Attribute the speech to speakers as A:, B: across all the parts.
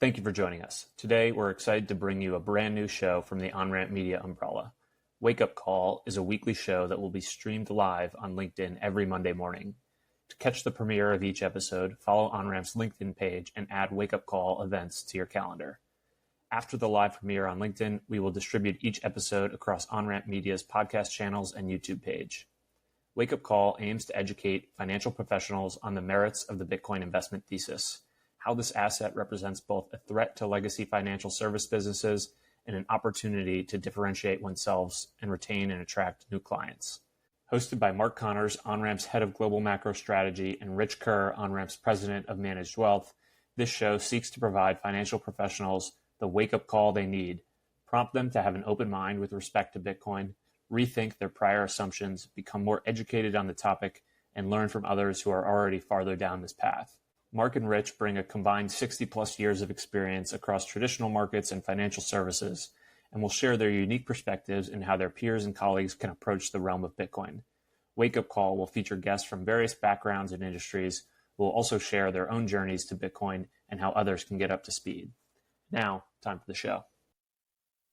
A: Thank you for joining us. Today, we're excited to bring you a brand new show from the Onramp Media umbrella. Wake Up Call is a weekly show that will be streamed live on LinkedIn every Monday morning. To catch the premiere of each episode, follow Onramp's LinkedIn page and add Wake Up Call events to your calendar. After the live premiere on LinkedIn, we will distribute each episode across Onramp Media's podcast channels and YouTube page. Wake Up Call aims to educate financial professionals on the merits of the Bitcoin investment thesis, how this asset represents both a threat to legacy financial service businesses and an opportunity to differentiate oneself and retain and attract new clients. Hosted by Mark Connors, Onramp's head of global macro strategy, and Rich Kerr, Onramp's president of managed wealth, this show seeks to provide financial professionals the wake-up call they need, prompt them to have an open mind with respect to Bitcoin, rethink their prior assumptions, become more educated on the topic, and learn from others who are already farther down this path. Mark and Rich bring a combined 60-plus years of experience across traditional markets and financial services, and will share their unique perspectives in how their peers and colleagues can approach the realm of Bitcoin. Wake Up Call will feature guests from various backgrounds and industries who will also share their own journeys to Bitcoin and how others can get up to speed. Now, time for the show.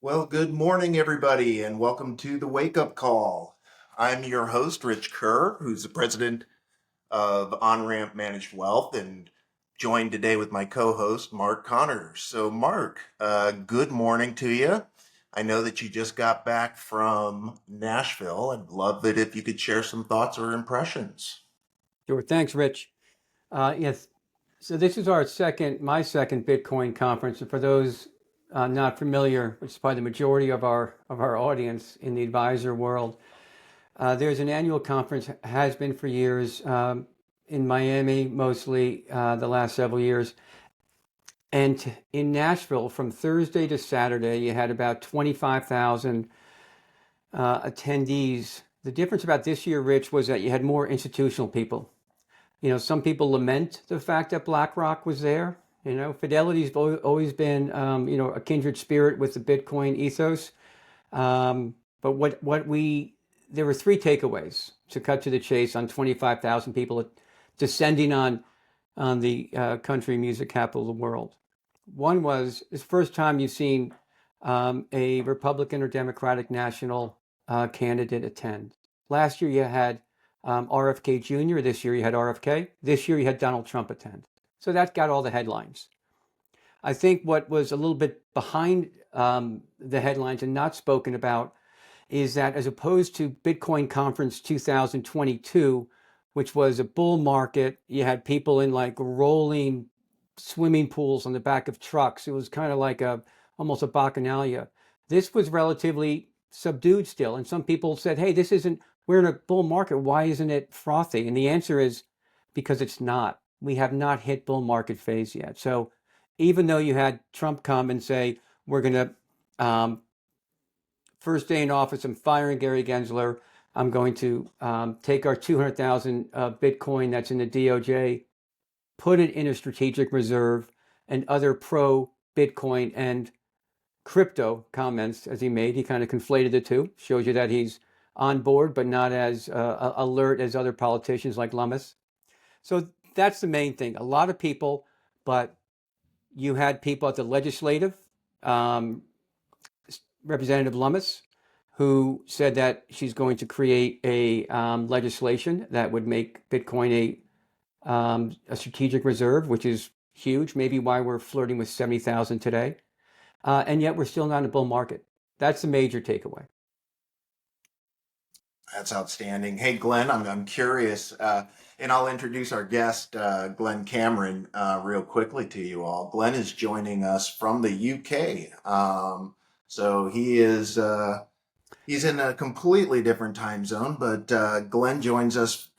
B: Well, good morning, everybody, and welcome to the Wake Up Call. I'm your host, Rich Kerr, who's the president of Onramp Managed Wealth, and joined today with my co-host, Mark Connors. So, Mark, good morning to you. I know that you just got back from Nashville. I'd love it if you could share some thoughts or impressions.
C: Sure. Thanks, Rich. Yes. So this is my second Bitcoin conference. And for those not familiar, which is probably the majority of our audience in the advisor world, there's an annual conference, has been for years, in Miami, mostly the last several years. And in Nashville, from Thursday to Saturday, you had about 25,000 attendees. The difference about this year, Rich, was that you had more institutional people. You know, some people lament the fact that BlackRock was there. You know, Fidelity's always been, a kindred spirit with the Bitcoin ethos. But there were three takeaways to cut to the chase on 25,000 people descending on the country music capital of the world. One was, it's the first time you've seen a Republican or Democratic national candidate attend. Last year you had RFK Jr. This year you had RFK. This year you had Donald Trump attend. So that got all the headlines. I think what was a little bit behind the headlines and not spoken about is that, as opposed to Bitcoin Conference 2022, which was a bull market, you had people in like rolling swimming pools on the back of trucks. It was kind of like almost a bacchanalia. This was relatively subdued still. And some people said, hey, we're in a bull market. Why isn't it frothy? And the answer is because it's not. We have not hit bull market phase yet. So even though you had Trump come and say, we're going to, first day in office, I'm firing Gary Gensler. I'm going to take our 200,000 Bitcoin that's in the DOJ, put it in a strategic reserve, and other pro-Bitcoin and crypto comments as he made. He kind of conflated the two. Shows you that he's on board, but not as alert as other politicians like Lummis. So that's the main thing. A lot of people, but you had people at the legislative, Representative Lummis, who said that she's going to create a legislation that would make Bitcoin a strategic reserve, which is huge, maybe why we're flirting with 70,000 today. And yet we're still not in a bull market. That's the major takeaway.
B: That's outstanding. Hey, Glenn, I'm curious, and I'll introduce our guest, Glenn Cameron, real quickly to you all. Glenn is joining us from the UK. So he is he's in a completely different time zone, but Glenn joins us.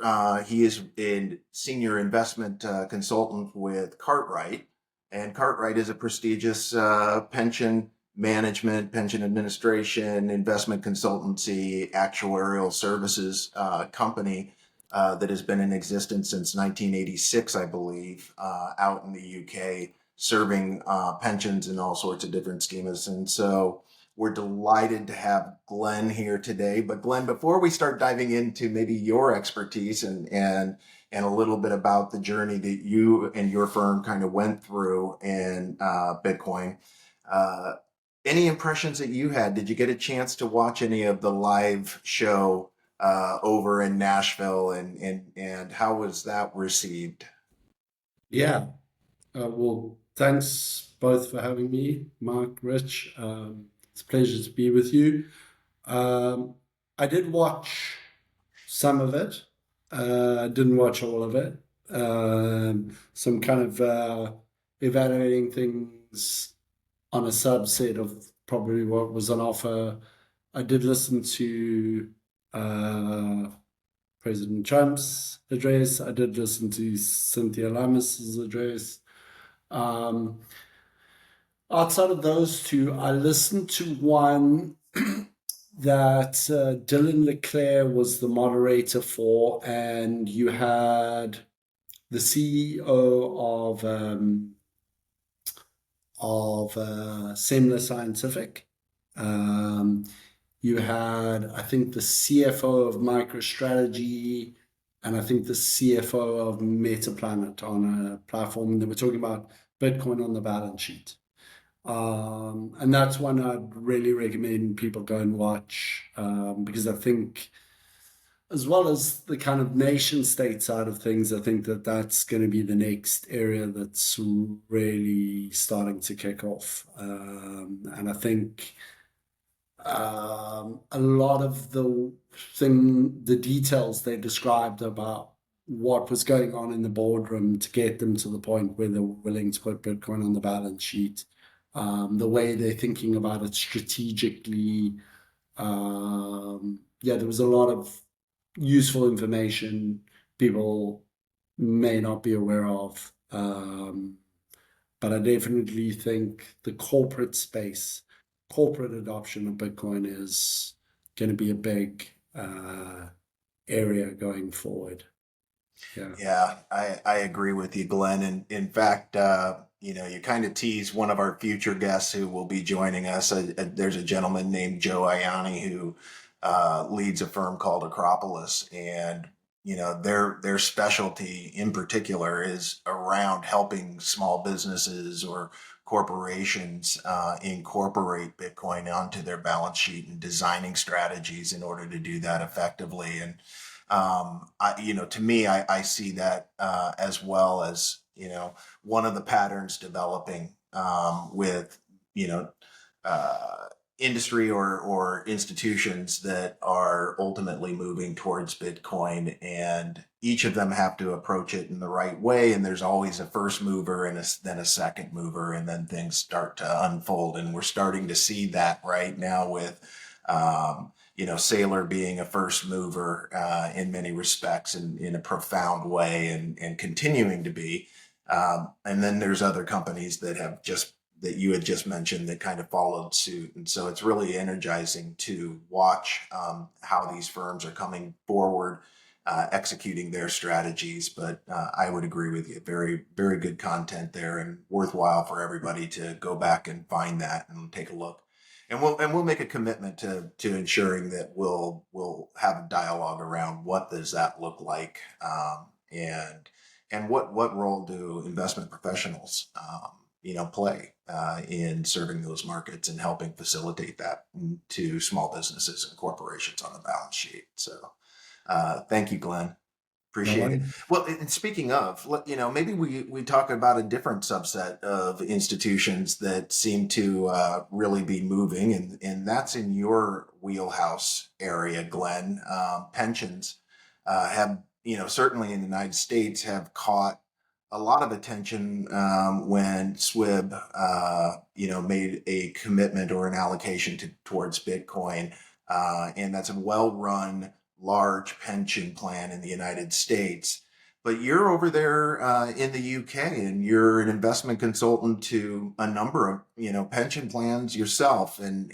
B: He is a senior investment consultant with Cartwright, and Cartwright is a prestigious pension management, pension administration, investment consultancy, actuarial services company that has been in existence since 1986, I believe, out in the UK, serving pensions in all sorts of different schemas. And so We're delighted to have Glenn here today. But Glenn, before we start diving into maybe your expertise and a little bit about the journey that you and your firm kind of went through in Bitcoin, uh, any impressions that you had? Did you get a chance to watch any of the live show over in Nashville, and how was that received?
D: Yeah. Well, thanks both for having me, Mark, Rich. It's a pleasure to be with you. I did watch some of it. I didn't watch all of it. Some kind of evaluating things on a subset of probably what was on offer. I did listen to President Trump's address. I did listen to Cynthia Lamas's address. Um, Outside of those two, I listened to one that Dylan Leclerc was the moderator for, and you had the CEO of Semler Scientific. You had, I think, the CFO of MicroStrategy, and I think the CFO of MetaPlanet on a platform, and they were talking about Bitcoin on the balance sheet. And that's one I'd really recommend people go and watch, because I think, as well as the kind of nation state side of things, I think that that's going to be the next area that's really starting to kick off. And I think a lot of the details they described about what was going on in the boardroom to get them to the point where they're willing to put Bitcoin on the balance sheet, the way they're thinking about it strategically. There was a lot of useful information people may not be aware of. But I definitely think the corporate space, corporate adoption of Bitcoin is going to be a big area going forward.
B: Yeah, I agree with you, Glenn. And in fact, you kind of tease one of our future guests who will be joining us. There's a gentleman named Joe Ianni who leads a firm called Acropolis, and their specialty in particular is around helping small businesses or corporations incorporate Bitcoin onto their balance sheet and designing strategies in order to do that effectively. And to me, I see that as well as one of the patterns developing with you know industry or institutions that are ultimately moving towards Bitcoin, and each of them have to approach it in the right way. And there's always a first mover and then a second mover, and then things start to unfold. And we're starting to see that right now with Saylor being a first mover in many respects and in a profound way, and continuing to be. And then there's other companies that you had just mentioned that kind of followed suit. And so it's really energizing to watch how these firms are coming forward, executing their strategies. But I would agree with you. Very, very good content there, and worthwhile for everybody to go back and find that and take a look. And we'll make a commitment to ensuring that we'll have a dialogue around what does that look like, and what role do investment professionals play in serving those markets and helping facilitate that to small businesses and corporations on the balance sheet. So thank you, Glenn. Appreciate it. Well, and speaking of, maybe we talk about a different subset of institutions that seem to really be moving, and that's in your wheelhouse area, Glenn. Pensions have, certainly in the United States, have caught a lot of attention when SWIB, made a commitment or an allocation towards Bitcoin, and that's a well-run large pension plan in the United States. But you're over there in the UK, and you're an investment consultant to a number of pension plans yourself, and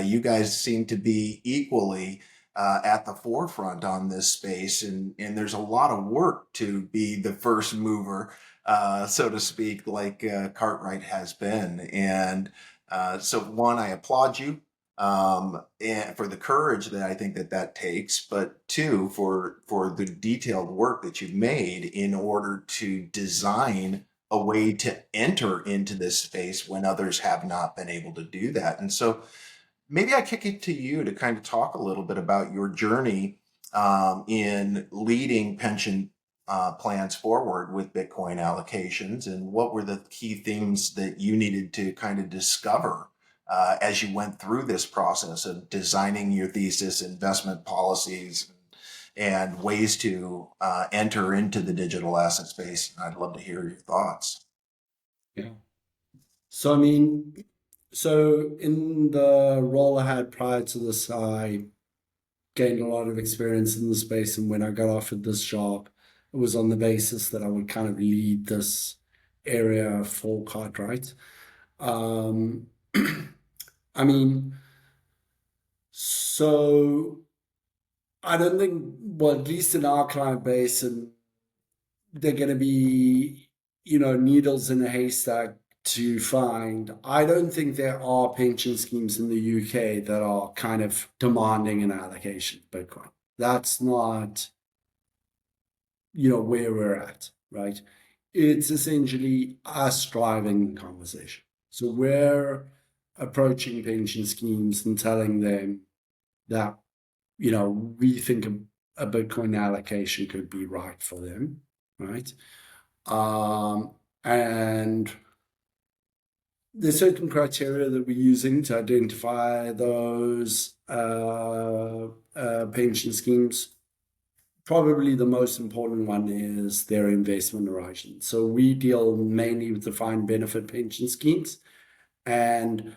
B: you guys seem to be equally at the forefront on this space, and there's a lot of work to be the first mover, so to speak, like Cartwright has been. And So one, I applaud you and for the courage that I think that takes, but two, for the detailed work that you've made in order to design a way to enter into this space when others have not been able to do that. And so maybe I kick it to you to kind of talk a little bit about your journey in leading pension plans forward with Bitcoin allocations, and what were the key themes that you needed to kind of discover as you went through this process of designing your thesis, investment policies, and ways to enter into the digital asset space. I'd love to hear your thoughts.
D: Yeah. So, I mean, so in the role I had prior to this, I gained a lot of experience in the space. And when I got offered this job, it was on the basis that I would kind of lead this area for Cartwright. I mean, so I don't think, well, at least in our client base, and they're going to be, needles in a haystack to find. I don't think there are pension schemes in the UK that are kind of demanding an allocation of Bitcoin. That's not, where we're at, right? It's essentially us driving the conversation. So we're approaching pension schemes and telling them that, we think a Bitcoin allocation could be right for them, right? And there's certain criteria that we're using to identify those pension schemes. Probably the most important one is their investment horizon. So we deal mainly with defined benefit pension schemes, and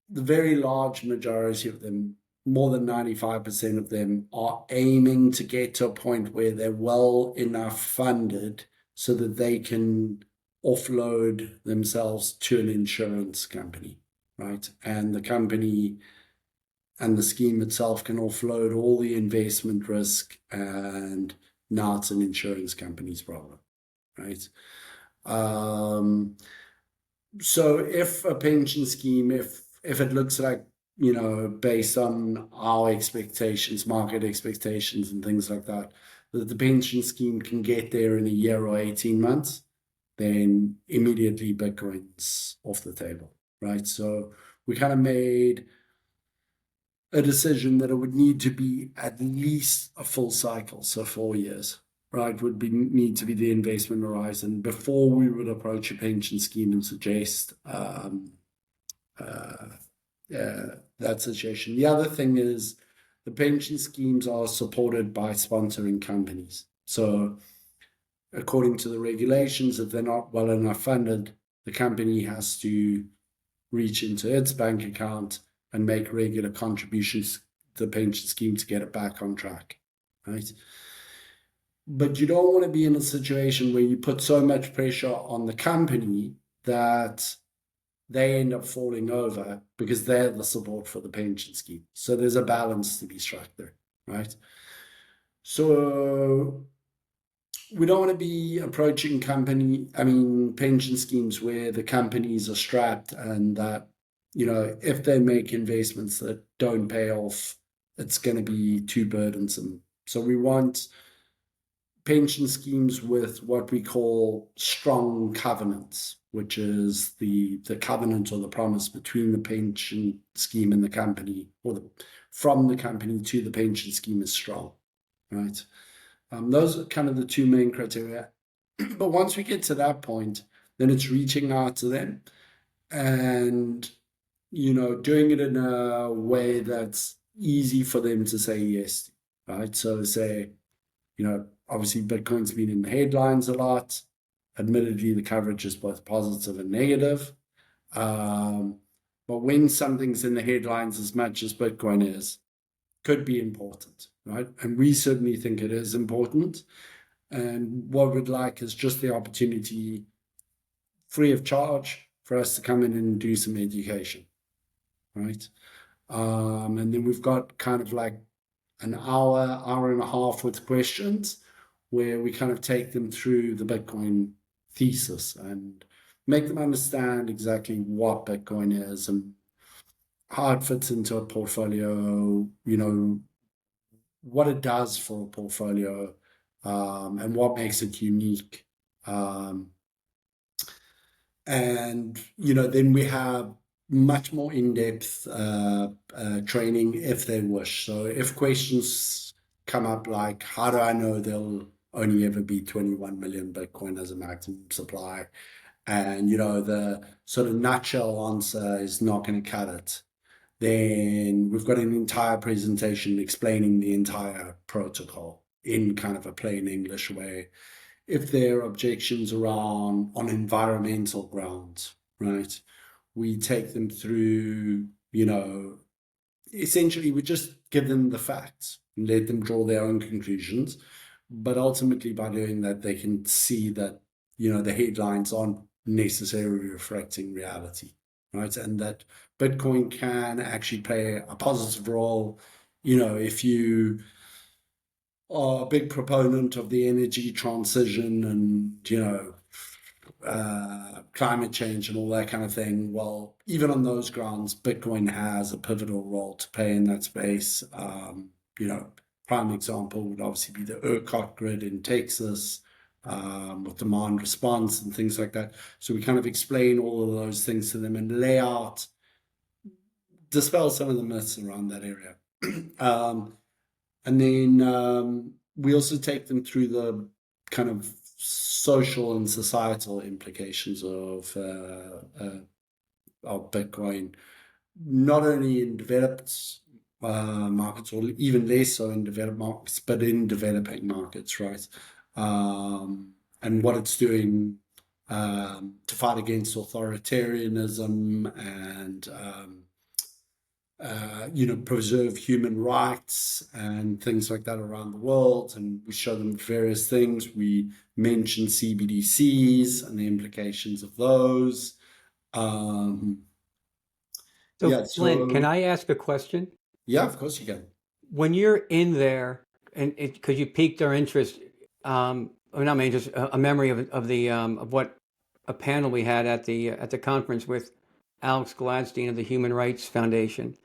D: the very large majority of them, more than 95% of them, are aiming to get to a point where they're well enough funded so that they can offload themselves to an insurance company, right? And the company and the scheme itself can offload all the investment risk, and now it's an insurance company's problem, right? So if a pension scheme, if it looks like, based on our expectations, market expectations and things like that, that the pension scheme can get there in a year or 18 months, then immediately Bitcoin's off the table, right? So we kind of made a decision that it would need to be at least a full cycle, so 4 years, right, need to be the investment horizon before we would approach a pension scheme and suggest that situation. The other thing is the pension schemes are supported by sponsoring companies. So according to the regulations, if they're not well enough funded, the company has to reach into its bank account and make regular contributions to the pension scheme to get it back on track, right? But you don't want to be in a situation where you put so much pressure on the company that they end up falling over because they're the support for the pension scheme. So there's a balance to be struck there, right? So we don't want to be approaching pension schemes where the companies are strapped and that, if they make investments that don't pay off, it's going to be too burdensome. So we want pension schemes with what we call strong covenants, which is the covenant or the promise between the pension scheme and the company, or from the company to the pension scheme is strong, right? Those are kind of the two main criteria. But once we get to that point, then it's reaching out to them and, doing it in a way that's easy for them to say yes, right? So say, obviously Bitcoin's been in the headlines a lot. Admittedly, the coverage is both positive and negative. But when something's in the headlines as much as Bitcoin is, could be important, right? And we certainly think it is important. And what we'd like is just the opportunity, free of charge, for us to come in and do some education, right? And then we've got kind of like an hour and a half with questions where we kind of take them through the Bitcoin thesis and make them understand exactly what Bitcoin is and how it fits into a portfolio, what it does for a portfolio, and what makes it unique. And then we have much more in-depth training if they wish. So if questions come up like, how do I know there'll only ever be 21 million Bitcoin as a maximum supply? And the sort of nutshell answer is not going to cut it. Then we've got an entire presentation explaining the entire protocol in kind of a plain English way. If there are objections around on environmental grounds, right, we take them through, essentially we just give them the facts and let them draw their own conclusions. But ultimately by doing that, they can see that, the headlines aren't necessarily reflecting reality, right? And that Bitcoin can actually play a positive role, if you are a big proponent of the energy transition and, climate change and all that kind of thing. Well, even on those grounds, Bitcoin has a pivotal role to play in that space. Prime example would obviously be the ERCOT grid in Texas, with demand response and things like that. So we kind of explain all of those things to them and dispel some of the myths around that area. And then we also take them through the kind of social and societal implications of Bitcoin, not only in developed markets, or even less so in developed markets, but in developing markets, right? And what it's doing to fight against authoritarianism and preserve human rights and things like that around the world. And we show them various things. We mention CBDCs and the implications of those.
C: Glenn,
D: So
C: can I ask a question?
D: Yeah, of course you can.
C: When you're in there, and because you piqued their interest, or not my interest, a memory of what a panel we had at the conference with Alex Gladstein of the Human Rights Foundation,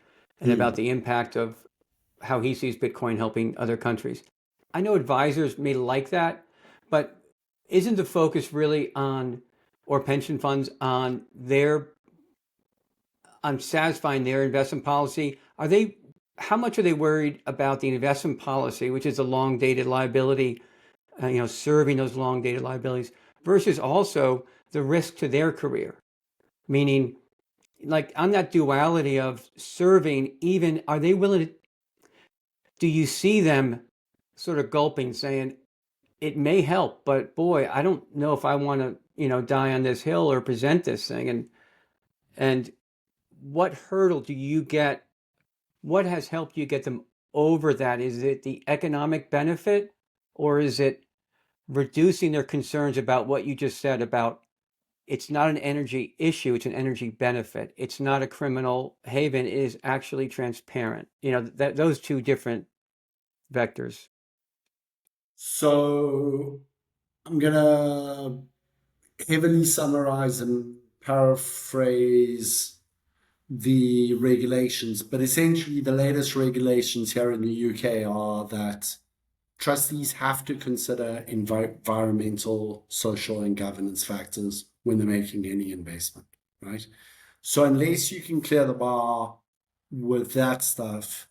C: and about the impact of how he sees Bitcoin helping other countries. I know advisors may like that, but isn't the focus really on, or pension funds, on satisfying their investment policy? How much are they worried about the investment policy, which is a long dated liability, serving those long dated liabilities, versus also the risk to their career? Meaning, like, on that duality of serving, even, are they willing to, do you see them sort of gulping, saying, it may help, but boy, I don't know if I want to, die on this hill or present this thing? And what hurdle do you get? What has helped you get them over that? Is it the economic benefit, or is it reducing their concerns about what you just said about it's not an energy issue, it's an energy benefit. It's not a criminal haven, it is actually transparent. Those two different vectors.
D: So I'm gonna heavily summarize and paraphrase the regulations, but essentially the latest regulations here in the UK are that trustees have to consider environmental, social, and governance factors when they're making any investment, right? So unless you can clear the bar with that stuff,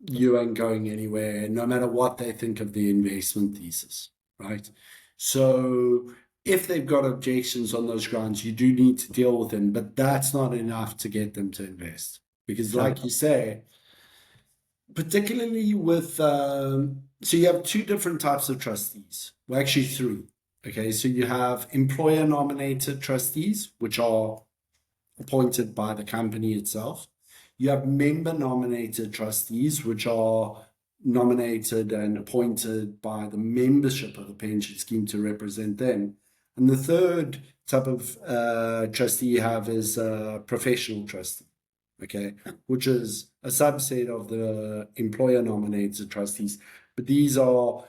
D: you ain't going anywhere, no matter what they think of the investment thesis, right? So if they've got objections on those grounds, you do need to deal with them, but that's not enough to get them to invest. Because like you say, particularly with, so you have two different types of trustees. Well, actually three. Okay, so you have employer nominated trustees, which are appointed by the company itself. You have member nominated trustees, which are nominated and appointed by the membership of the pension scheme to represent them. And the third type of trustee you have is a professional trustee, okay, which is a subset of the employer nominated trustees. But these are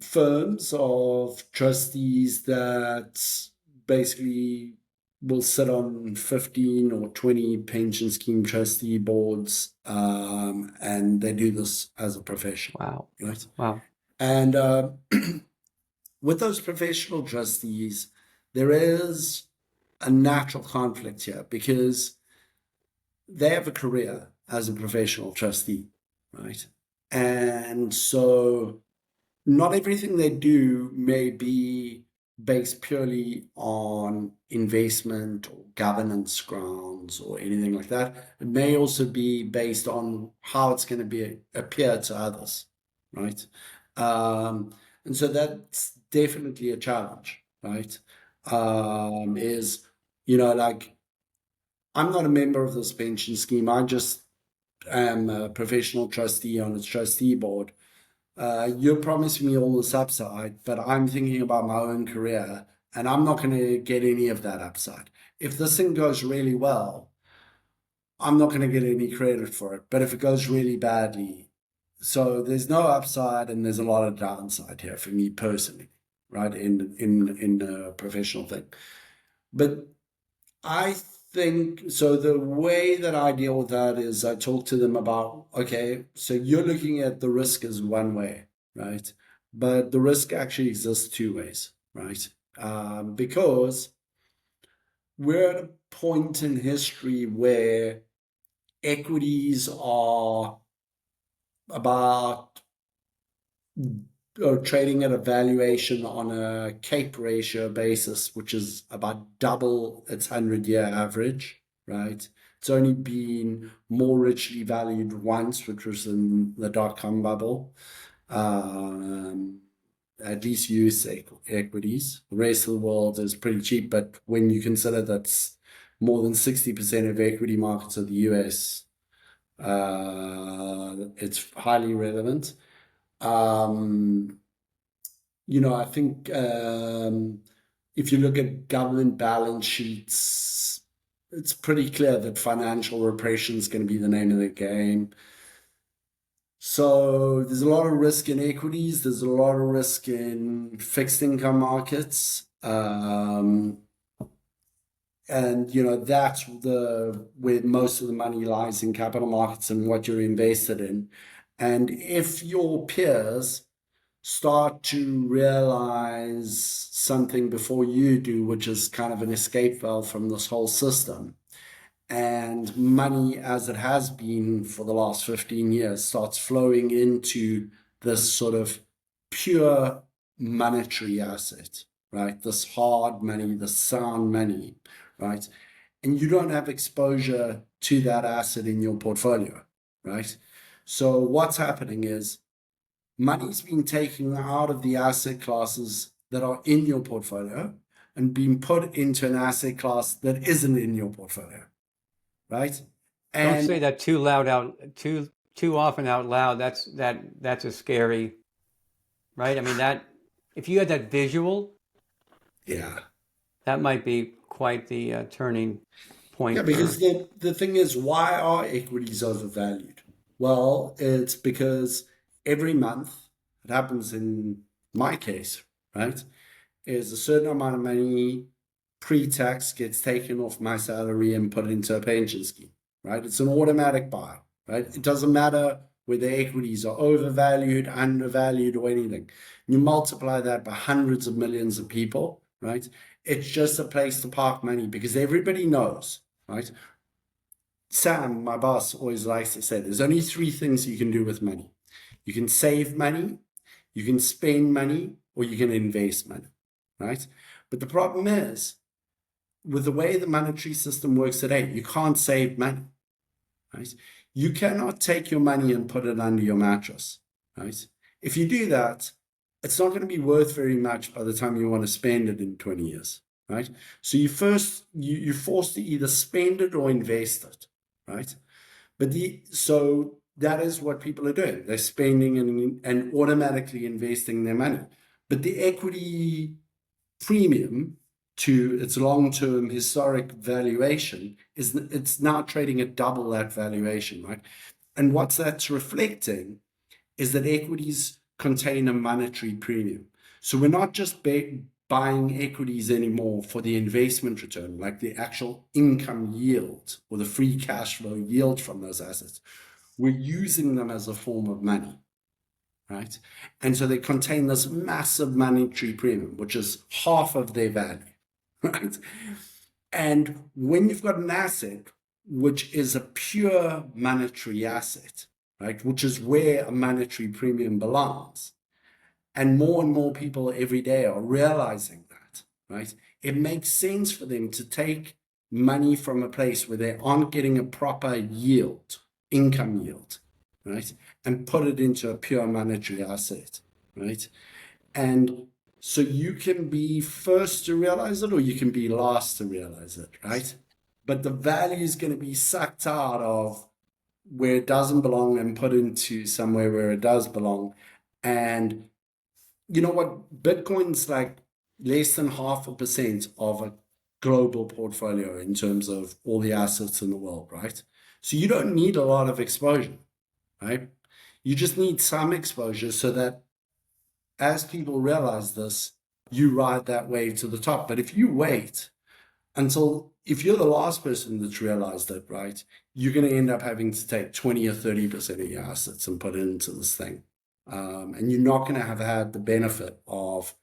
D: firms of trustees that basically will sit on 15 or 20 pension scheme trustee boards, and they do this as a profession.
C: Wow.
D: Right?
C: Wow.
D: And with those professional trustees, there is a natural conflict here because they have a career as a professional trustee, right? And so not everything they do may be based purely on investment or governance grounds or anything like that. It may also be based on how it's going to appear to others, right? And so that's definitely a challenge, right? Is, like, I'm not a member of this pension scheme. I just am a professional trustee on its trustee board. You're promising me all this upside, but I'm thinking about my own career, and I'm not going to get any of that upside. If this thing goes really well, I'm not going to get any credit for it. But if it goes really badly, so there's no upside and there's a lot of downside here for me personally, right? In a professional thing. But I think, so the way that I deal with that is I talk to them about, okay, so you're looking at the risk as one way, right? But the risk actually exists two ways, right? Because we're at a point in history where equities are about or trading at a valuation on a CAPE ratio basis, which is about double its 100-year average, right? It's only been more richly valued once, which was in the dot-com bubble, at least US equities. The rest of the world is pretty cheap, but when you consider that's more than 60% of equity markets of the US, it's highly relevant. I think if you look at government balance sheets, it's pretty clear that financial repression is going to be the name of the game. So there's a lot of risk in equities. There's a lot of risk in fixed income markets. And, that's where most of the money lies in capital markets and what you're invested in. And if your peers start to realize something before you do, which is kind of an escape valve from this whole system, and money, as it has been for the last 15 years, starts flowing into this sort of pure monetary asset, right? This hard money, the sound money, right? And you don't have exposure to that asset in your portfolio, right? So what's happening is money's been taken out of the asset classes that are in your portfolio and being put into an asset class that isn't in your portfolio, right?
C: Don't
D: And
C: say that too loud too often out loud. That's a scary, right? I mean, that if you had that visual,
D: yeah,
C: that might be quite the turning point.
D: yeah, because the thing is, why are equities overvalued? Well, it's because every month, it happens in my case, right, is a certain amount of money pre-tax gets taken off my salary and put into a pension scheme, right? It's an automatic buy, right? It doesn't matter whether equities are overvalued, undervalued, or anything. You multiply that by hundreds of millions of people, right? It's just a place to park money because everybody knows, right? Sam, my boss, always likes to say there's only three things you can do with money. You can save money, you can spend money, or you can invest money, right? But the problem is, with the way the monetary system works today, you can't save money, right? You cannot take your money and put it under your mattress, right? If you do that, it's not going to be worth very much by the time you want to spend it in 20 years, right? So you're forced to either spend it or invest it, right? So that is what people are doing. They're spending and automatically investing their money. But the equity premium to its long-term historic valuation it's now trading at double that valuation, right? And what that's reflecting is that equities contain a monetary premium. So we're not just buying equities anymore for the investment return, like the actual income yield or the free cash flow yield from those assets. We're using them as a form of money, right? And so they contain this massive monetary premium, which is half of their value, right? And when you've got an asset, which is a pure monetary asset, right, which is where a monetary premium belongs, and more people every day are realizing that, right? It makes sense for them to take money from a place where they aren't getting a proper yield, income yield, right? And put it into a pure monetary asset, right? And so you can be first to realize it or you can be last to realize it, right? But the value is going to be sucked out of where it doesn't belong and put into somewhere where it does belong. And you know what? Bitcoin's like less than 0.5% of a global portfolio in terms of all the assets in the world, right? So you don't need a lot of exposure, right? You just need some exposure so that as people realize this, you ride that wave to the top. But if you wait until, if you're the last person that's realized it, right, you're going to end up having to take 20 or 30% of your assets and put it into this thing. And you're not going to have had the benefit of,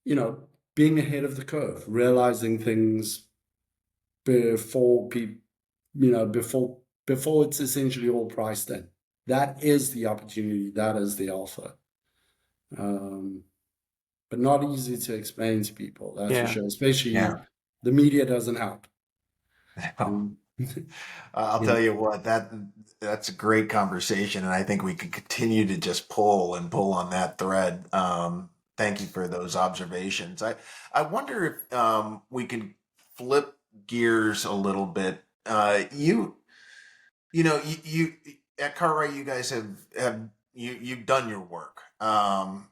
D: you know, being ahead of the curve, realizing things before people, you know, before it's essentially all priced in. That is the opportunity. That is the alpha. But not easy to explain to people, that's for sure. Especially the media doesn't help.
B: I'll tell you what, that's a great conversation, and I think we could continue to just pull on that thread. Thank you for those observations. I wonder if we can flip gears a little bit. You at Cartwright, you guys have you've done your work, and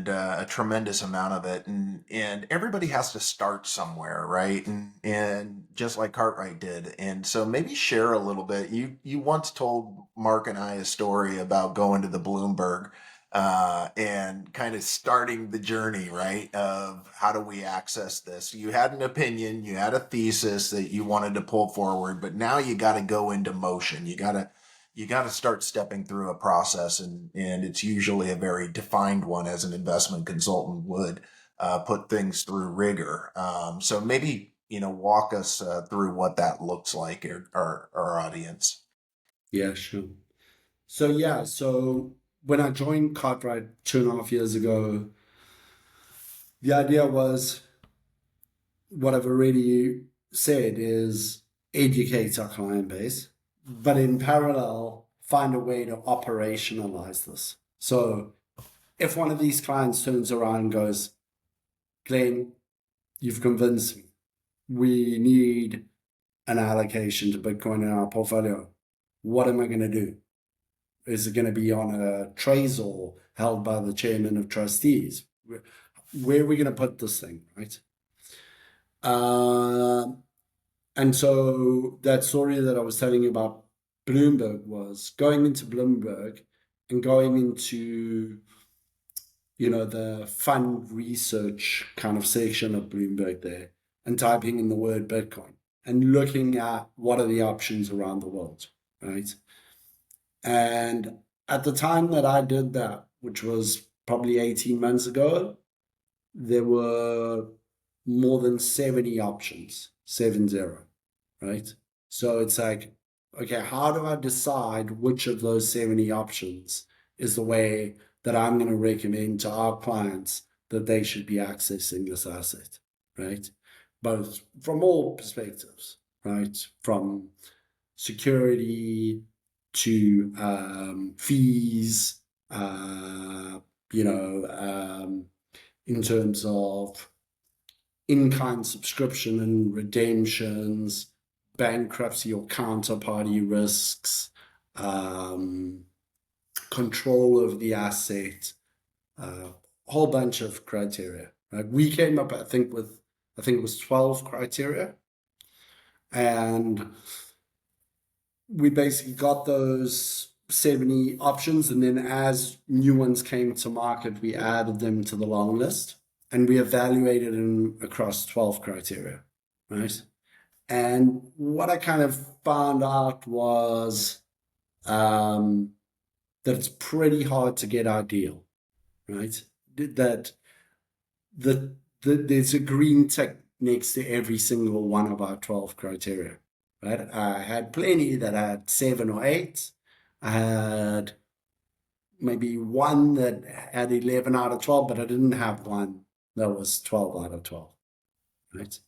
B: a tremendous amount of it, and everybody has to start somewhere, right? And just like Cartwright did, and so maybe share a little bit. You once told Mark and I a story about going to the Bloomberg. And kind of starting the journey, right, of how do we access this? You had an opinion, you had a thesis that you wanted to pull forward, but now you got to go into motion. You got to start stepping through a process, and it's usually a very defined one, as an investment consultant would put things through rigor. So maybe, walk us through what that looks like, our audience.
D: Yeah, sure. So when I joined Cartwright 2.5 years ago, the idea was what I've already said is educate our client base, but in parallel, find a way to operationalize this. So if one of these clients turns around and goes, Glenn, you've convinced me, we need an allocation to Bitcoin in our portfolio. What am I going to do? Is it going to be on a Trezor held by the chairman of trustees? Where are we going to put this thing, right? And so that story that I was telling you about Bloomberg was going into Bloomberg and going into, the fund research kind of section of Bloomberg there and typing in the word Bitcoin and looking at what are the options around the world, right? And at the time that I did that, which was probably 18 months ago, there were more than 70 options, 70, right? So it's like, okay, how do I decide which of those 70 options is the way that I'm going to recommend to our clients that they should be accessing this asset, right? Both from all perspectives, right? From security to fees, in terms of in-kind subscription and redemptions, bankruptcy or counterparty risks, control of the asset, a whole bunch of criteria. Right? We came up, I think it was 12 criteria, and we basically got those 70 options, and then as new ones came to market, we added them to the long list, and we evaluated them across 12 criteria, right? And what I kind of found out was that it's pretty hard to get ideal, right? That there's a green tick next to every single one of our 12 criteria, right? I had plenty that had 7 or 8. I had maybe one that had 11 out of 12, but I didn't have one that was 12 out of 12, right?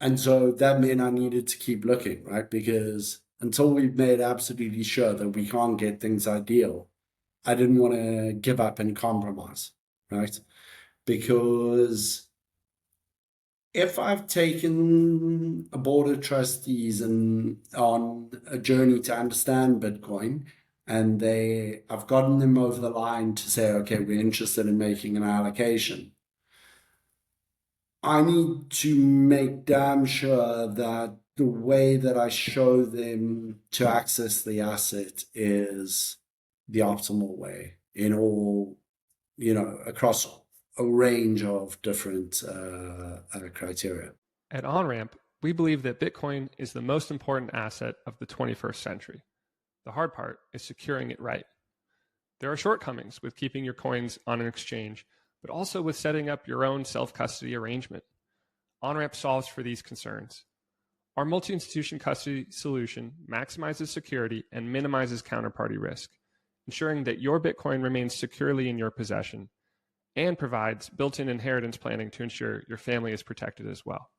D: And so that meant I needed to keep looking, right? Because until we've made absolutely sure that we can't get things ideal, I didn't want to give up and compromise, right? Because if I've taken a board of trustees and on a journey to understand Bitcoin, and I've gotten them over the line to say, okay, we're interested in making an allocation, I need to make damn sure that the way that I show them to access the asset is the optimal way in all, across a range of different criteria.
E: At Onramp, we believe that Bitcoin is the most important asset of the 21st century. The hard part is securing it right. There are shortcomings with keeping your coins on an exchange, but also with setting up your own self-custody arrangement. Onramp solves for these concerns. Our multi-institution custody solution maximizes security and minimizes counterparty risk, ensuring that your Bitcoin remains securely in your possession, and provides built-in inheritance planning to ensure your family is protected as well.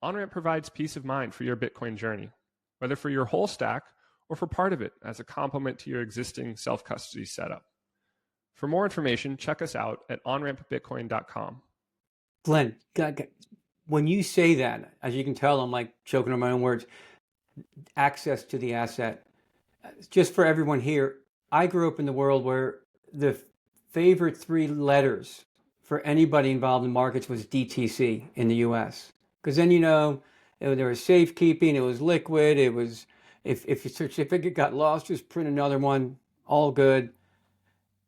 E: Onramp provides peace of mind for your Bitcoin journey, whether for your whole stack or for part of it as a complement to your existing self-custody setup. For more information, check us out at onrampbitcoin.com.
C: Glenn, when you say that, as you can tell, I'm like choking on my own words, access to the asset. Just for everyone here, I grew up in the world where the favorite 3 letters for anybody involved in markets was DTC in the US. Because then, there was safekeeping, it was liquid, it was, if your certificate got lost, just print another one, all good.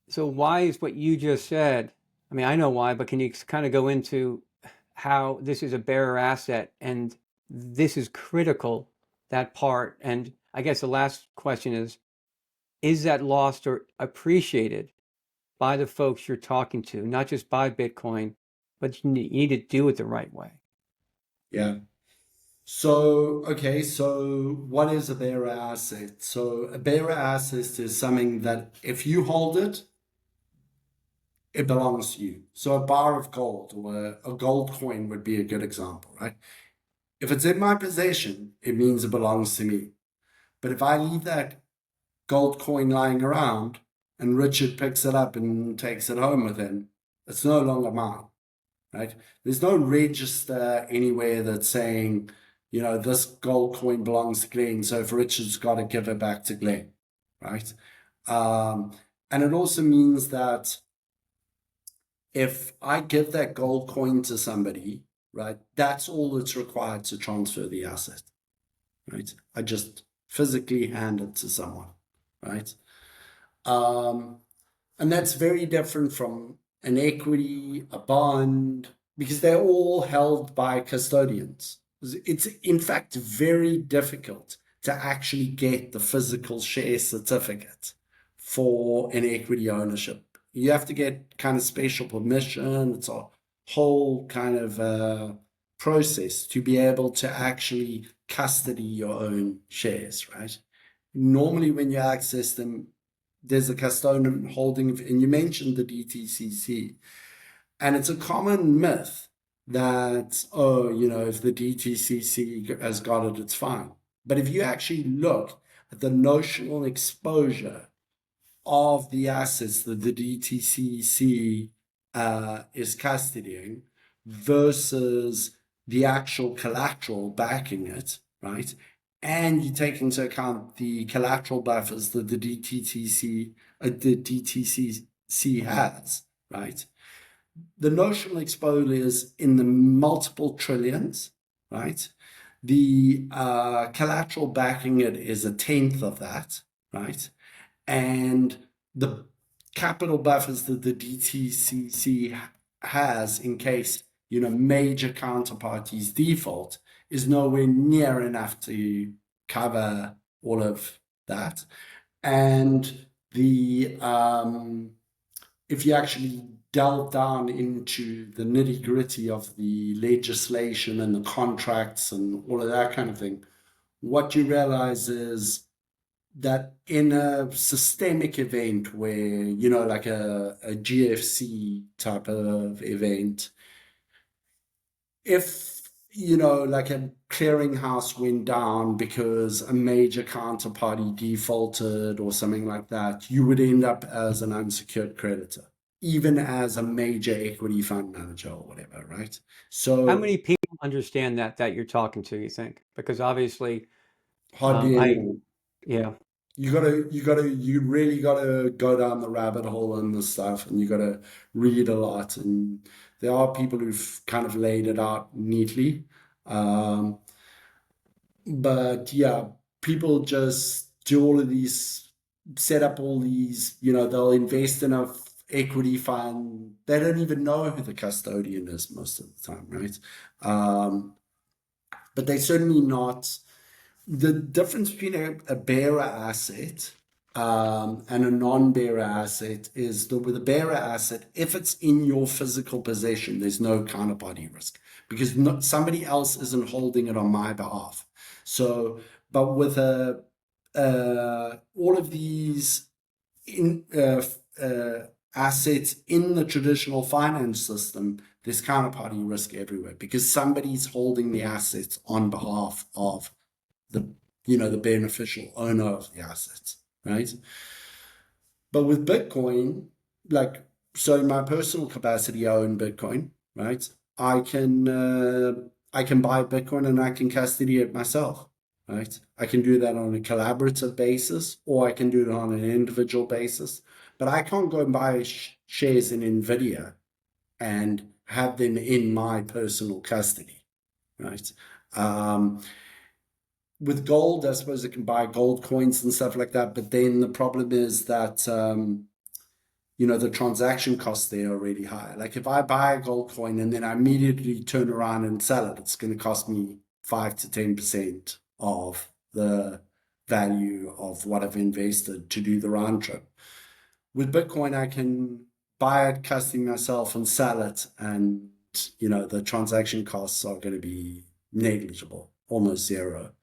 C: So why is what you just said, I mean, I know why, but can you kind of go into how this is a bearer asset and this is critical, that part? And I guess the last question is that lost or appreciated by the folks you're talking to, not just by Bitcoin, but you need to do it the right way?
D: Yeah. So what is a bearer asset? So a bearer asset is something that if you hold it, it belongs to you. So a bar of gold or a gold coin would be a good example, right? If it's in my possession, it means it belongs to me. But if I leave that gold coin lying around and Richard picks it up and takes it home with him, it's no longer mine, right? There's no register anywhere that's saying, this gold coin belongs to Glenn, so if Richard's got to give it back to Glenn, right? And it also means that if I give that gold coin to somebody, right, that's all that's required to transfer the asset, right? I just physically hand it to someone, right? And that's very different from an equity, a bond, because they're all held by custodians. It's in fact very difficult to actually get the physical share certificate for an equity ownership. You have to get kind of special permission. It's a whole kind of process to be able to actually custody your own shares, right? Normally when you access them, there's a custodian holding, and you mentioned the DTCC, and it's a common myth that, if the DTCC has got it, it's fine. But if you actually look at the notional exposure of the assets that the DTCC is custodying versus the actual collateral backing it, right? And you take into account the collateral buffers that the DTCC has, right? The notional exposure is in the multiple trillions, right? The collateral backing it is a tenth of that, right? And the capital buffers that the DTCC has in case, major counterparties default is nowhere near enough to cover all of that. And the if you actually delve down into the nitty gritty of the legislation and the contracts and all of that kind of thing, what you realize is that in a systemic event where, like a GFC type of event, if, like a clearinghouse went down because a major counterparty defaulted or something like that, you would end up as an unsecured creditor, even as a major equity fund manager or whatever, right? So
C: How many people understand that you're talking to, you think? Because obviously,
D: hardly anyone.
C: Yeah.
D: You really gotta go down the rabbit hole and the stuff, and you gotta read a lot. And there are people who've kind of laid it out neatly. But yeah, people just do all of these, set up all these, they'll invest in a equity fund. They don't even know who the custodian is most of the time, right? But they're certainly not. The difference between a bearer asset and a non-bearer asset is that with a bearer asset, if it's in your physical possession, there's no counterparty risk because somebody else isn't holding it on my behalf. So, but with all of these assets in the traditional finance system, there's counterparty risk everywhere because somebody's holding the assets on behalf of the beneficial owner of the assets, right? But with Bitcoin, so in my personal capacity, I own Bitcoin, right? I can buy Bitcoin and I can custody it myself, right? I can do that on a collaborative basis, or I can do it on an individual basis. But I can't go and buy shares in Nvidia and have them in my personal custody, right? With gold, I suppose it can buy gold coins and stuff like that. But then the problem is that, the transaction costs there are really high. Like if I buy a gold coin and then I immediately turn around and sell it, it's going to cost me 5 to 10% of the value of what I've invested to do the round trip. With Bitcoin, I can buy it, custody myself, and sell it. And, the transaction costs are going to be negligible, almost zero.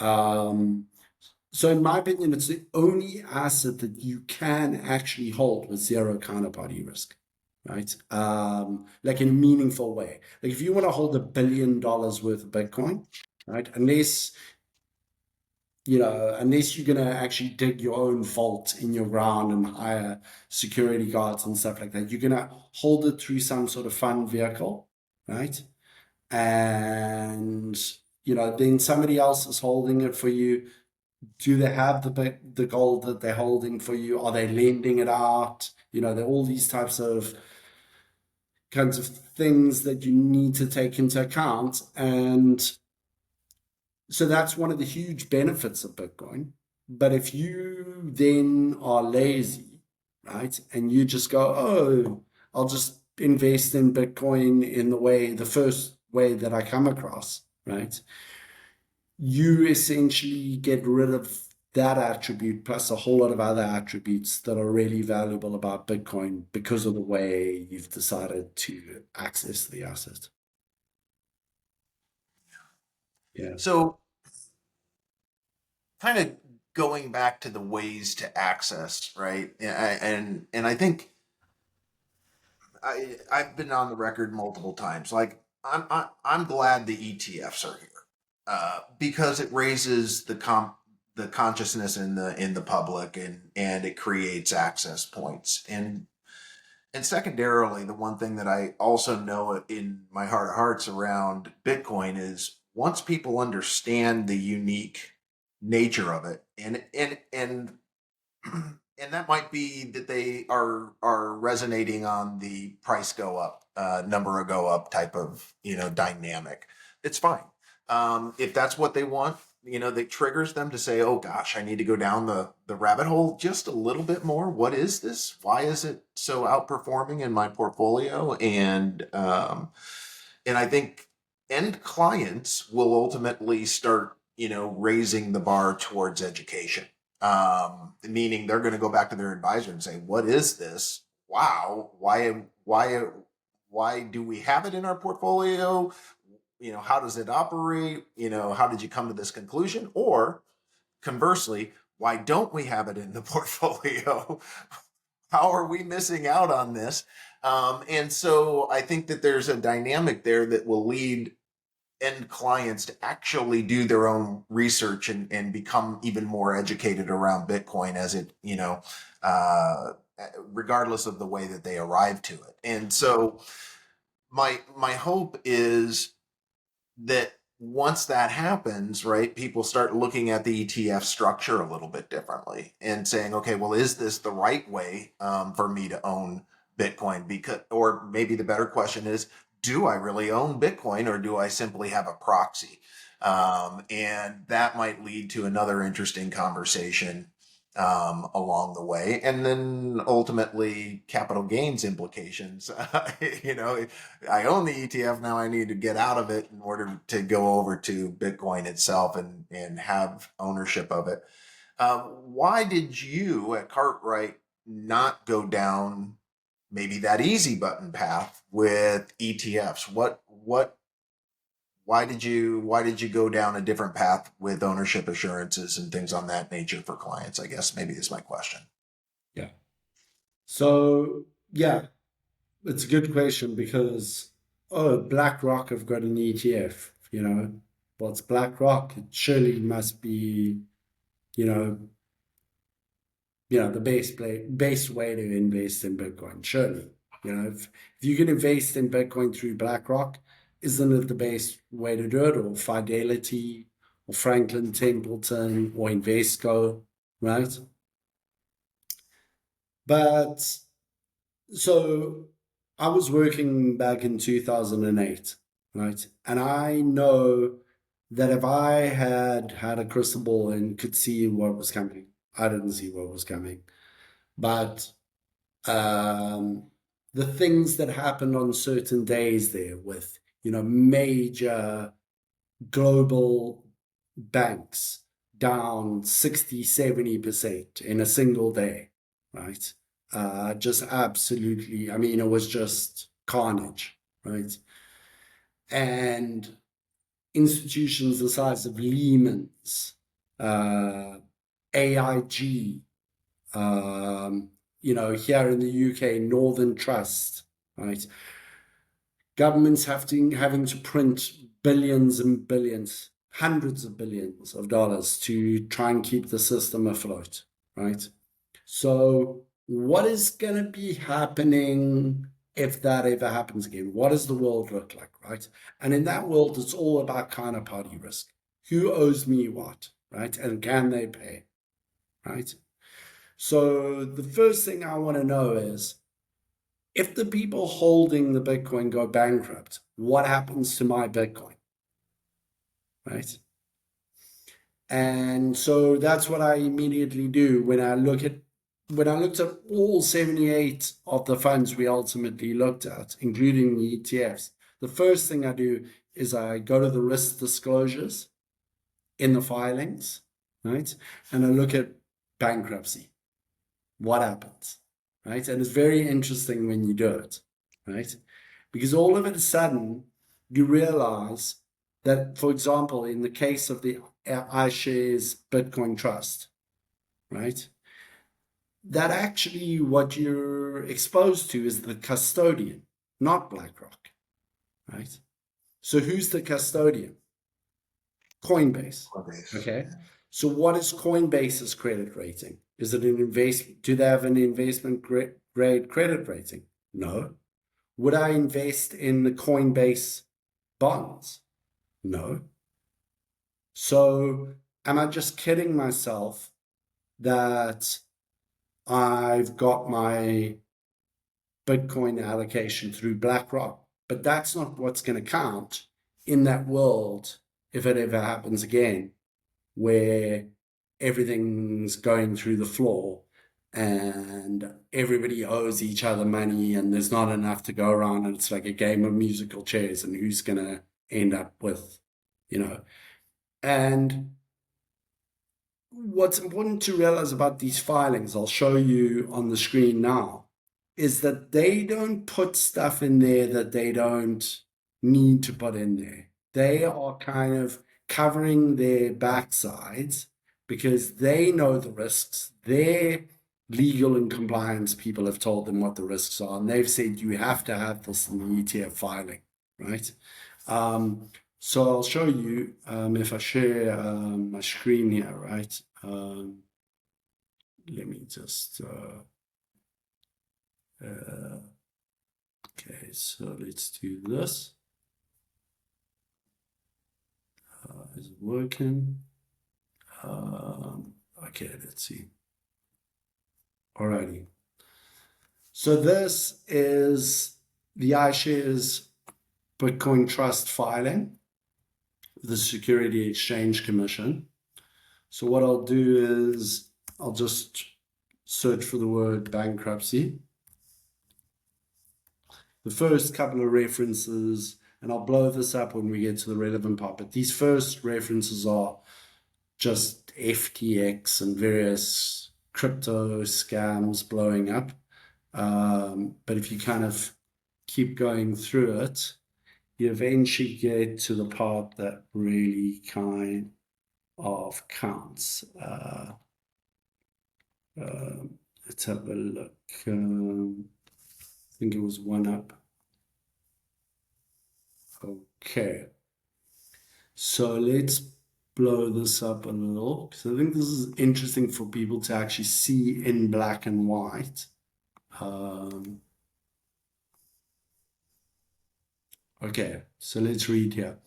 D: So in my opinion, it's the only asset that you can actually hold with zero counterparty risk, right? Like in a meaningful way. Like if you want to hold $1 billion worth of Bitcoin, right? Unless you're going to actually dig your own vault in your ground and hire security guards and stuff like that, you're going to hold it through some sort of fund vehicle, right? And then somebody else is holding it for you. Do they have the gold that they're holding for you? Are they lending it out? There are all these types of kinds of things that you need to take into account. And so that's one of the huge benefits of Bitcoin. But if you then are lazy, right, and you just go, oh, I'll just invest in Bitcoin in the first way that I come across, right? You essentially get rid of that attribute plus a whole lot of other attributes that are really valuable about Bitcoin because of the way you've decided to access the asset. Yeah.
B: So kind of going back to the ways to access, right? And I think I've been on the record multiple times. Like I'm glad the ETFs are here because it raises the consciousness in the public and it creates access points. And secondarily, the one thing that I also know in my heart of hearts around Bitcoin is once people understand the unique nature of it, and and that might be that they are resonating on the price go up, number go up type of dynamic. It's fine. If that's what they want, that triggers them to say, oh gosh, I need to go down the rabbit hole just a little bit more. What is this? Why is it so outperforming in my portfolio? And I think end clients will ultimately start, raising the bar towards education. Meaning they're going to go back to their advisor and say, what is this? Wow. Why do we have it in our portfolio? How does it operate? How did you come to this conclusion? Or conversely, why don't we have it in the portfolio? How are we missing out on this? And so I think that there's a dynamic there that will lead end clients to actually do their own research and become even more educated around Bitcoin as it, regardless of the way that they arrive to it. And so my hope is that once that happens, right, people start looking at the ETF structure a little bit differently and saying, okay, well, is this the right way for me to own Bitcoin? Because, or maybe the better question is, do I really own Bitcoin, or do I simply have a proxy? And that might lead to another interesting conversation along the way, and then ultimately capital gains implications. I own the ETF now. I need to get out of it in order to go over to Bitcoin itself and have ownership of it. Why did you at Cartwright not go down maybe that easy button path with ETFs? Why did you go down a different path with ownership assurances and things on that nature for clients? I guess maybe is my question.
D: Yeah. So yeah, it's a good question because BlackRock have got an ETF. Well, it's BlackRock. It surely must be, the best way to invest in Bitcoin. Surely, if you can invest in Bitcoin through BlackRock, isn't it the best way to do it? Or Fidelity, or Franklin Templeton, or Invesco, right? But so I was working back in 2008, right? And I know that if I had a crystal ball and could see what was coming, I didn't see what was coming. But the things that happened on certain days there with, major global banks down 60, 70% in a single day, right? Just absolutely, it was just carnage, right? And institutions the size of Lehman's, AIG, here in the UK, Northern Trust, right? Governments having to print billions and billions, hundreds of billions of dollars to try and keep the system afloat, right? So what is going to be happening if that ever happens again? What does the world look like, right? And in that world, it's all about counterparty risk. Who owes me what, right? And can they pay, right? So the first thing I want to know is, if the people holding the Bitcoin go bankrupt, what happens to my Bitcoin, right? And so that's what I immediately do when I looked at all 78 of the funds we ultimately looked at, including the ETFs. The first thing I do is I go to the risk disclosures in the filings, right? And I look at bankruptcy. What happens, right? And it's very interesting when you do it, right? Because all of a sudden you realize that, for example, in the case of the iShares Bitcoin Trust, right, that actually what you're exposed to is the custodian, not BlackRock, right? So who's the custodian? Coinbase. Okay. So what is Coinbase's credit rating? Is it an investment? Do they have an investment grade credit rating? No. Would I invest in the Coinbase bonds? No. So am I just kidding myself that I've got my Bitcoin allocation through BlackRock? But that's not what's going to count in that world if it ever happens again, where everything's going through the floor and everybody owes each other money and there's not enough to go around, and it's like a game of musical chairs and who's going to end up with, And what's important to realize about these filings, I'll show you on the screen now, is that they don't put stuff in there that they don't need to put in there. They are kind of covering their backsides because they know the risks. Their legal and compliance people have told them what the risks are, and they've said you have to have this in the ETF filing, right? So I'll show you if I share my screen here, right? Let me just, okay, so let's do this. Is it working? Okay, let's see. Alrighty. So this is the iShares Bitcoin Trust filing, the Security Exchange Commission. So what I'll do is I'll just search for the word bankruptcy. The first couple of references, and I'll blow this up when we get to the relevant part, but these first references are just FTX and various crypto scams blowing up. But if you kind of keep going through it, you eventually get to the part that really kind of counts. Let's have a look. I think it was one up. Okay. So let's blow this up a little, because I think this is interesting for people to actually see in black and white. Okay, so let's read here.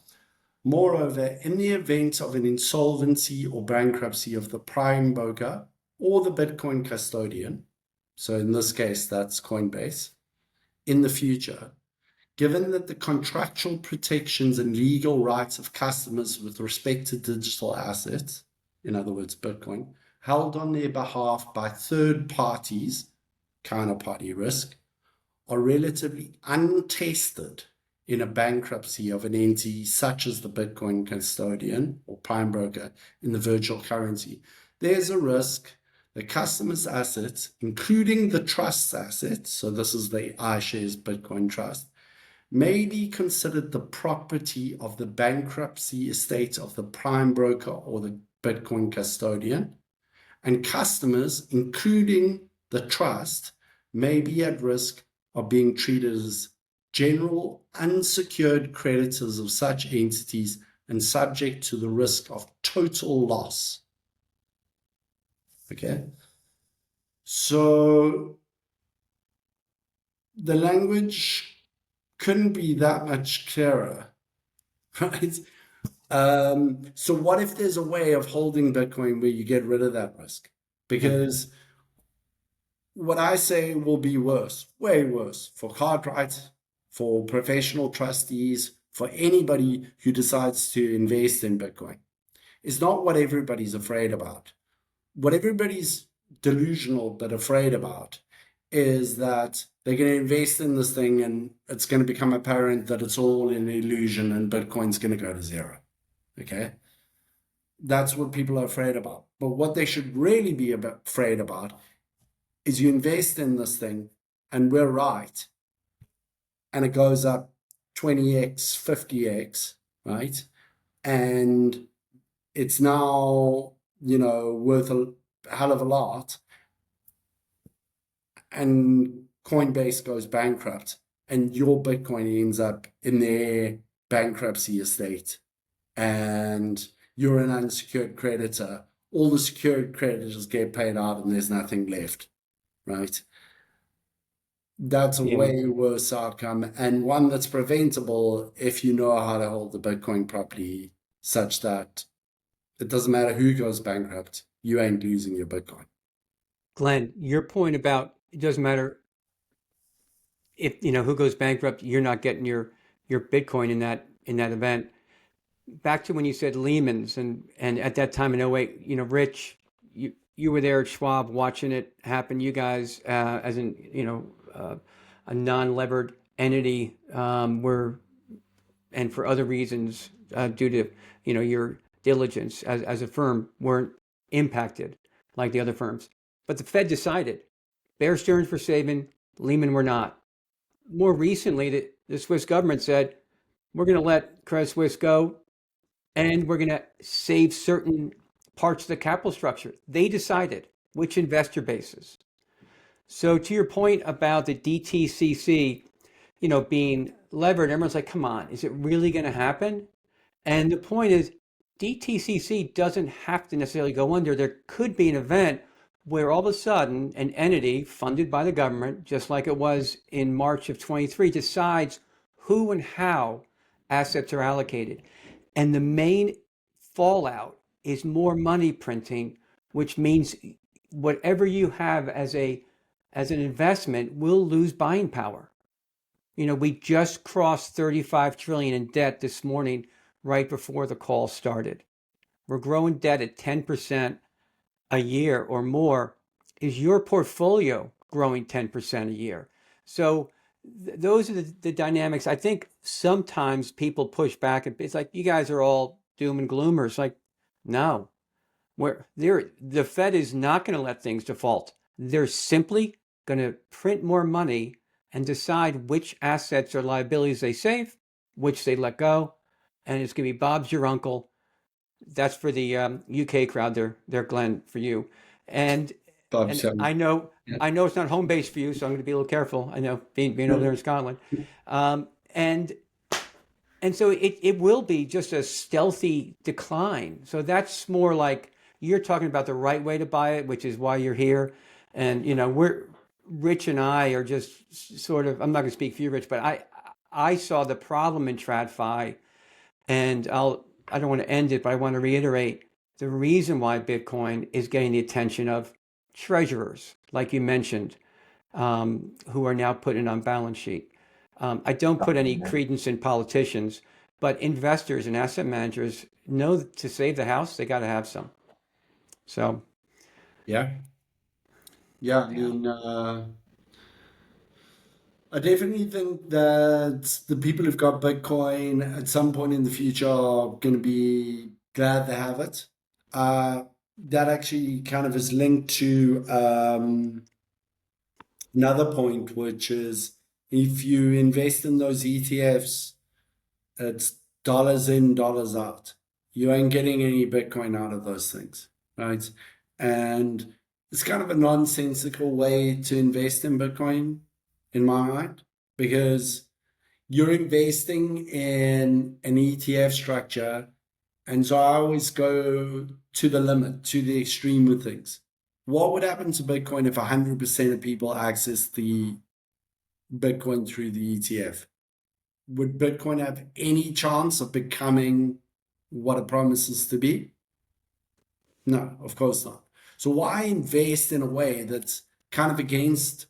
D: Moreover, in the event of an insolvency or bankruptcy of the prime broker or the Bitcoin custodian, so in this case, that's Coinbase, in the future, given that the contractual protections and legal rights of customers with respect to digital assets, in other words, Bitcoin, held on their behalf by third parties, counterparty risk, are relatively untested in a bankruptcy of an entity such as the Bitcoin custodian or prime broker in the virtual currency, there's a risk the customer's assets, including the trust's assets, so this is the iShares Bitcoin Trust, may be considered the property of the bankruptcy estate of the prime broker or the Bitcoin custodian, and customers, including the trust, may be at risk of being treated as general unsecured creditors of such entities and subject to the risk of total loss. Okay, so the language couldn't be that much clearer, right? So what if there's a way of holding Bitcoin where you get rid of that risk? Because what I say will be worse, way worse, for Cartwright, for professional trustees, for anybody who decides to invest in Bitcoin. It's not what everybody's afraid about. What everybody's delusional but afraid about is that they're going to invest in this thing and it's going to become apparent that it's all an illusion and Bitcoin's going to go to zero. Okay? That's what people are afraid about. But what they should really be afraid about is you invest in this thing and we're right and it goes up 20x, 50x, right? And it's now, worth a hell of a lot, and Coinbase goes bankrupt and your Bitcoin ends up in their bankruptcy estate and you're an unsecured creditor. All the secured creditors get paid out and there's nothing left, right? That's a way worse outcome, and one that's preventable if you know how to hold the Bitcoin properly, such that it doesn't matter who goes bankrupt, you ain't losing your Bitcoin.
C: Glenn, your point about it doesn't matter if who goes bankrupt, you're not getting your Bitcoin in that event. back to when you said Lehman's and at that time in '08, Rich, you were there at Schwab watching it happen. You guys, as in, a non-levered entity, were, and for other reasons, due to, your diligence as a firm, weren't impacted like the other firms. But the Fed decided Bear Stearns were saving, Lehman were not. More recently, the Swiss government said, we're going to let Credit Suisse go, and we're going to save certain parts of the capital structure. They decided which investor bases. So to your point about the DTCC, being levered, everyone's like, come on, is it really going to happen? And the point is, DTCC doesn't have to necessarily go under. There could be an event where all of a sudden an entity funded by the government, just like it was in March of 23, decides who and how assets are allocated. And the main fallout is more money printing, which means whatever you have as an investment will lose buying power. We just crossed 35 trillion in debt this morning, right before the call started. We're growing debt at 10% a year or more. Is your portfolio growing 10% a year? So those are the dynamics. I think sometimes people push back and it's like, you guys are all doom and gloomers. Like, no, the Fed is not going to let things default. They're simply going to print more money and decide which assets or liabilities they save, which they let go. And it's going to be Bob's your uncle. That's for the UK crowd. They're Glenn for you. And I know it's not home base for you, so I'm going to be a little careful. I know being over there in Scotland. And so it will be just a stealthy decline. So that's more like you're talking about the right way to buy it, which is why you're here. And, Rich and I are just sort of, I'm not going to speak for you, Rich, but I saw the problem in TradFi, and I don't want to end it, but I want to reiterate the reason why Bitcoin is getting the attention of treasurers, like you mentioned, who are now putting it on balance sheet. I don't put any credence in politicians, but investors and asset managers know to save the house, they got to have some. So,
D: Yeah. I mean, I definitely think that the people who've got Bitcoin at some point in the future are going to be glad they have it. That actually kind of is linked to another point, which is if you invest in those ETFs, it's dollars in, dollars out. You ain't getting any Bitcoin out of those things, right? And it's kind of a nonsensical way to invest in Bitcoin, in my mind, because you're investing in an ETF structure. And so I always go to the limit, to the extreme with things. What would happen to Bitcoin if 100% of people access the Bitcoin through the ETF? Would Bitcoin have any chance of becoming what it promises to be? No, of course not. So why invest in a way that's kind of against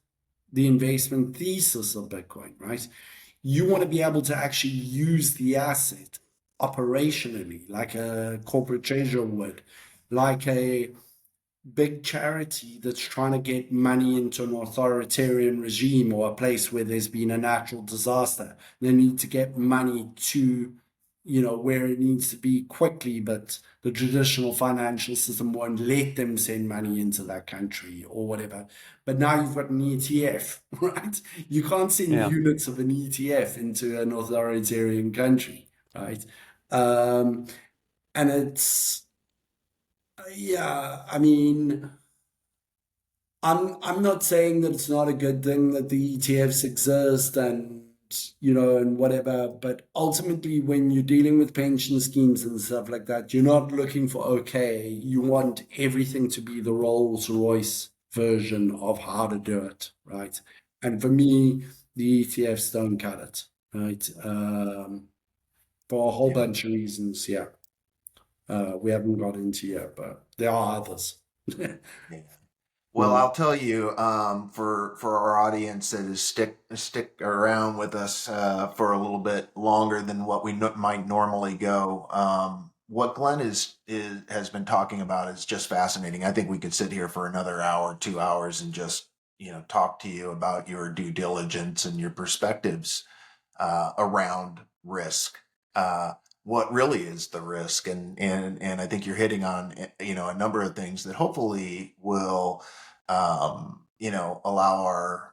D: the investment thesis of Bitcoin, right? You want to be able to actually use the asset operationally, like a corporate treasurer would, like a big charity that's trying to get money into an authoritarian regime or a place where there's been a natural disaster. They need to get money to, where it needs to be quickly, but the traditional financial system won't let them send money into that country or whatever. But now you've got an ETF, right? You can't send units of an ETF into an authoritarian country, right? And it's, I mean, I'm not saying that it's not a good thing that the ETFs exist and and whatever, but ultimately when you're dealing with pension schemes and stuff like that, you're not looking for okay. You want everything to be the Rolls-Royce version of how to do it, right? And for me, the ETFs don't cut it, right? For a whole bunch of reasons, we haven't got into yet, but there are others.
B: Yeah. Well, I'll tell you, for our audience that is stick around with us for a little bit longer than what we might normally go, what Glenn has been talking about is just fascinating. I think we could sit here for another hour, 2 hours, and just talk to you about your due diligence and your perspectives around risk. What really is the risk, and I think you're hitting on a number of things that hopefully will allow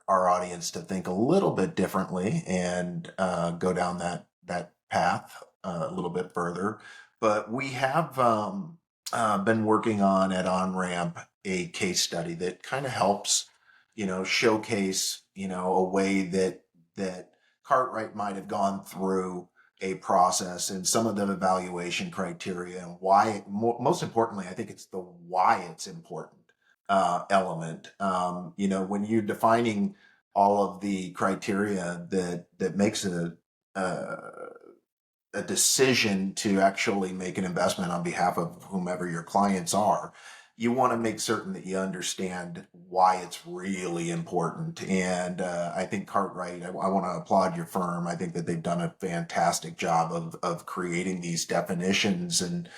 B: our audience to think a little bit differently and go down that path a little bit further. But we have been working on at Onramp a case study that kind of helps showcase a way that Cartwright might have gone through a process and some of the evaluation criteria and why. Most importantly, I think it's the why it's important element. When you're defining all of the criteria that makes a decision to actually make an investment on behalf of whomever your clients are, you want to make certain that you understand why it's really important. And I think Cartwright, I want to applaud your firm. I think that they've done a fantastic job of creating these definitions and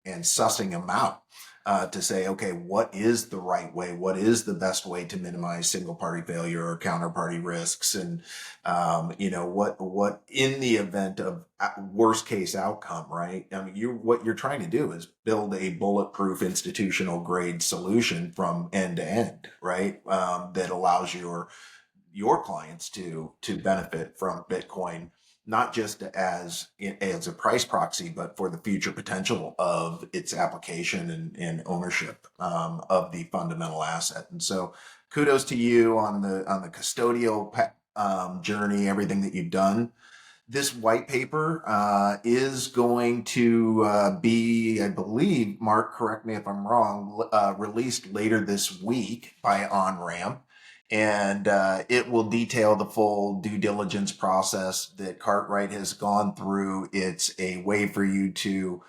B: sussing them out. To say, okay, what is the right way? What is the best way to minimize single party failure or counterparty risks? And, what in the event of worst case outcome, right? I mean, what you're trying to do is build a bulletproof institutional grade solution from end to end, right? That allows your clients to benefit from Bitcoin, not just as a price proxy, but for the future potential of its application and ownership of the fundamental asset. And so, kudos to you on the custodial journey, everything that you've done. This white paper is going to be, I believe, Mark, correct me if I'm wrong, released later this week by Onramp. And it will detail the full due diligence process that Cartwright has gone through. It's a way for you to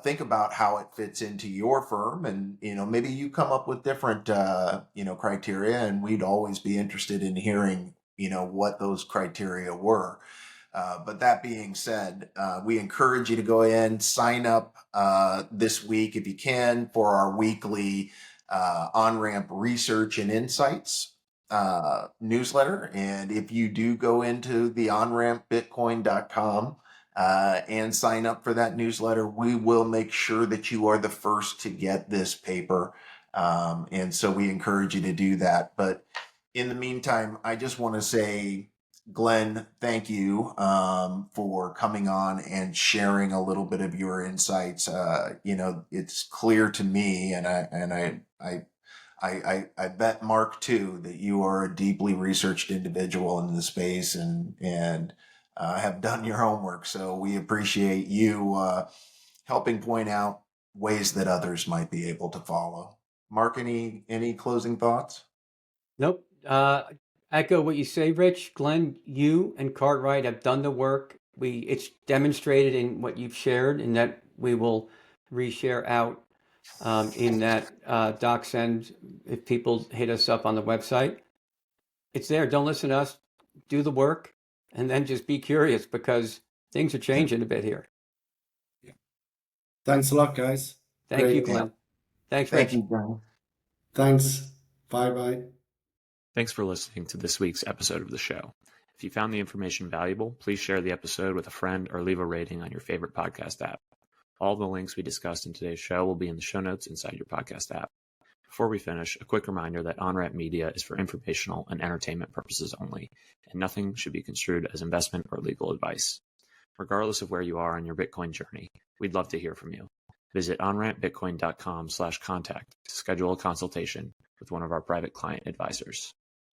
B: think about how it fits into your firm. And, maybe you come up with different, criteria, and we'd always be interested in hearing, what those criteria were. But that being said, we encourage you to go in, sign up this week if you can for our weekly Onramp Research and Insights newsletter. And if you do go into the onrampbitcoin.com and sign up for that newsletter, we will make sure that you are the first to get this paper. And so we encourage you to do that. But in the meantime, I just want to say, Glenn, thank you for coming on and sharing a little bit of your insights. It's clear to me, and I bet Mark too, that you are a deeply researched individual in the space and have done your homework. So we appreciate you helping point out ways that others might be able to follow. Mark, any closing thoughts?
C: Nope. Echo what you say, Rich. Glenn, you and Cartwright have done the work. It's demonstrated in what you've shared, and that we will reshare out in that doc send if people hit us up on the website. It's there. Don't listen to us. Do the work, and then just be curious, because things are changing a bit here.
D: Thanks a lot, guys.
C: Thank you, Glenn. Thanks, Rich.
B: Thank you, Glenn.
D: Thanks. Bye-bye.
A: Thanks for listening to this week's episode of the show. If you found the information valuable, please share the episode with a friend or leave a rating on your favorite podcast app. All the links we discussed in today's show will be in the show notes inside your podcast app. Before we finish, a quick reminder that Onramp Media is for informational and entertainment purposes only, and nothing should be construed as investment or legal advice. Regardless of where you are on your Bitcoin journey, we'd love to hear from you. Visit onrampbitcoin.com/contact to schedule a consultation with one of our private client advisors.